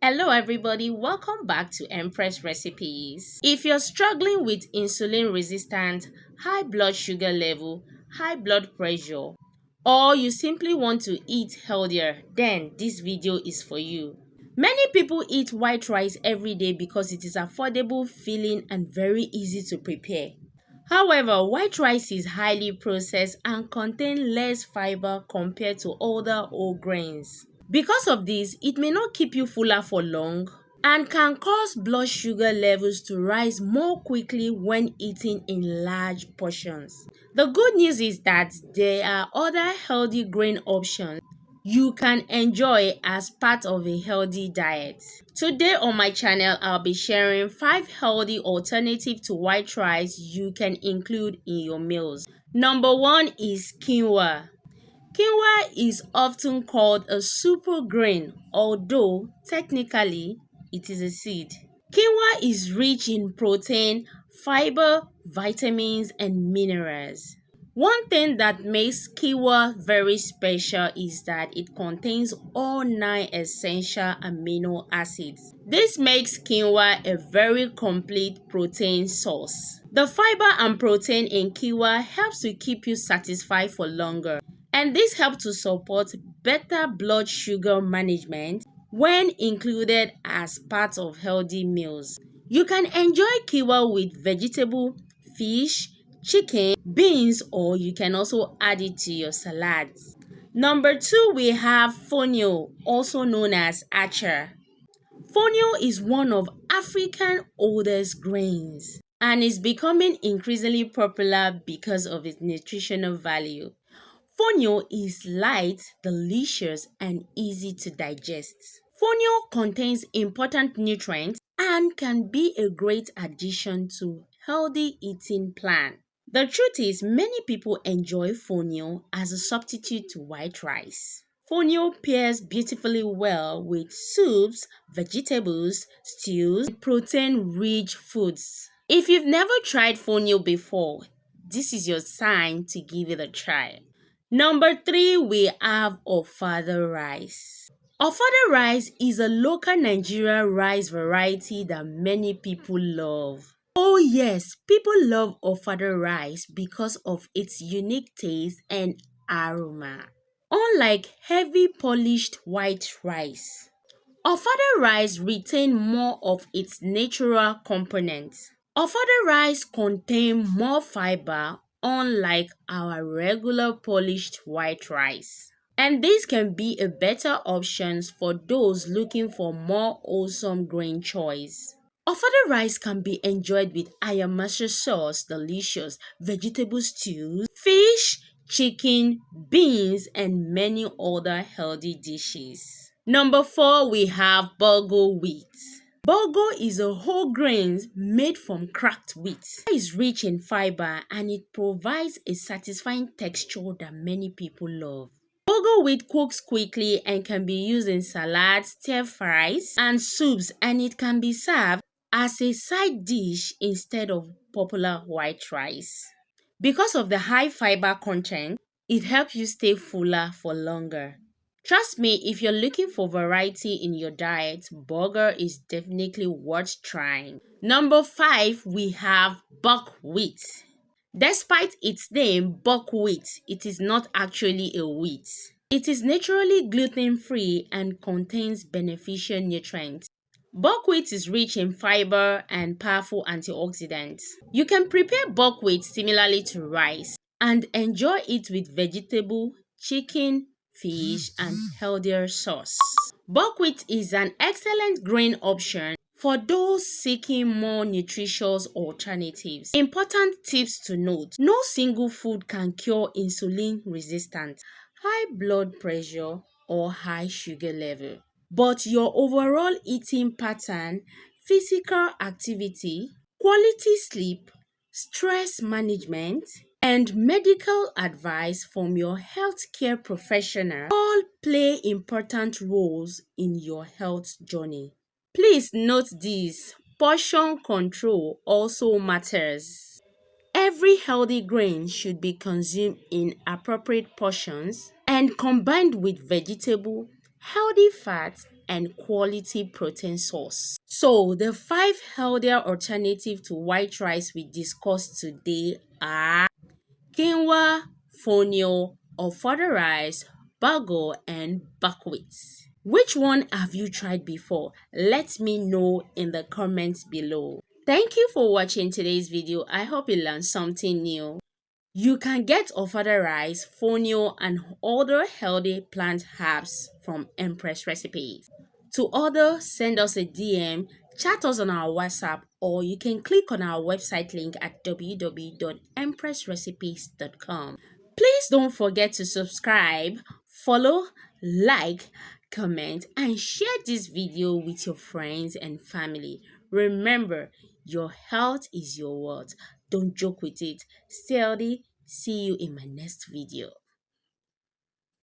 Hello everybody, welcome back to Empress recipes. If you're struggling with insulin resistance, high blood sugar level, high blood pressure, or you simply want to eat healthier, then this video is for you. Many people eat white rice every day because it is affordable, filling, and very easy to prepare. However, white rice is highly processed and contains less fiber compared to other whole grains. Because of this, it may not keep you fuller for long and can cause blood sugar levels to rise more quickly when eaten in large portions. The good news is that there are other healthy grain options you can enjoy as part of a healthy diet. Today on my channel, I'll be sharing 5 healthy alternatives to white rice you can include in your meals. Number 1 is quinoa. Quinoa is often called a super grain, although technically it is a seed. Quinoa is rich in protein, fiber, vitamins, and minerals. One thing that makes quinoa very special is that it contains all 9 essential amino acids. This makes quinoa a very complete protein source. The fiber and protein in quinoa helps to keep you satisfied for longer, and this helps to support better blood sugar management when included as part of healthy meals. You can enjoy quinoa with vegetable, fish, chicken, beans, or you can also add it to your salads. Number 2, we have fonio, also known as acha. Fonio is one of Africa's oldest grains and is becoming increasingly popular because of its nutritional value. Fonio is light, delicious, and easy to digest. Fonio contains important nutrients and can be a great addition to healthy eating plan. The truth is, many people enjoy fonio as a substitute to white rice. Fonio pairs beautifully well with soups, vegetables, stews, and protein-rich foods. If you've never tried fonio before, this is your sign to give it a try. Number 3, we have Ofada rice. Ofada rice is a local Nigerian rice variety that many people love. Oh yes, people love Ofada rice because of its unique taste and aroma. Unlike heavy polished white rice, Ofada rice retains more of its natural components. Ofada rice contains more fiber unlike our regular polished white rice. And this can be a better option for those looking for more wholesome grain choice. Ofada rice can be enjoyed with ayamasa sauce, delicious vegetable stews, fish, chicken, beans, and many other healthy dishes. Number 4, we have bulgur wheat. Bulgur is a whole grain made from cracked wheat. It is rich in fiber and it provides a satisfying texture that many people love. Bulgur wheat cooks quickly and can be used in salads, stir fries, and soups, and it can be served as a side dish instead of popular white rice. Because of the high fiber content, it helps you stay fuller for longer. Trust me, if you're looking for variety in your diet, bulgur is definitely worth trying. Number 5, we have buckwheat. Despite its name, buckwheat, it is not actually a wheat. It is naturally gluten-free and contains beneficial nutrients. Buckwheat is rich in fiber and powerful antioxidants. You can prepare buckwheat similarly to rice and enjoy it with vegetable, chicken, fish, and healthier sauce. Buckwheat is an excellent grain option for those seeking more nutritious alternatives. Important tips to note: no single food can cure insulin resistance, high blood pressure, or high sugar level. But your overall eating pattern, physical activity, quality sleep, stress management, and medical advice from your healthcare professional all play important roles in your health journey. Please note this: portion control also matters. Every healthy grain should be consumed in appropriate portions and combined with vegetable, healthy fats, and quality protein source. So, the 5 healthier alternatives to white rice we discussed today are quinoa, fonio, Ofada rice, bulgur, and buckwheat. Which one have you tried before? Let me know in the comments below. Thank you for watching today's video. I hope you learned something new. You can get Ofada rice, fonio, and other healthy plant herbs from Empress recipes. To order, send us a DM, chat us on our WhatsApp, or you can click on our website link at www.empressrecipes.com. Please don't forget to subscribe, follow, like, comment, and share this video with your friends and family. Remember, your health is your wealth. Don't joke with it. Stay healthy. See you in my next video.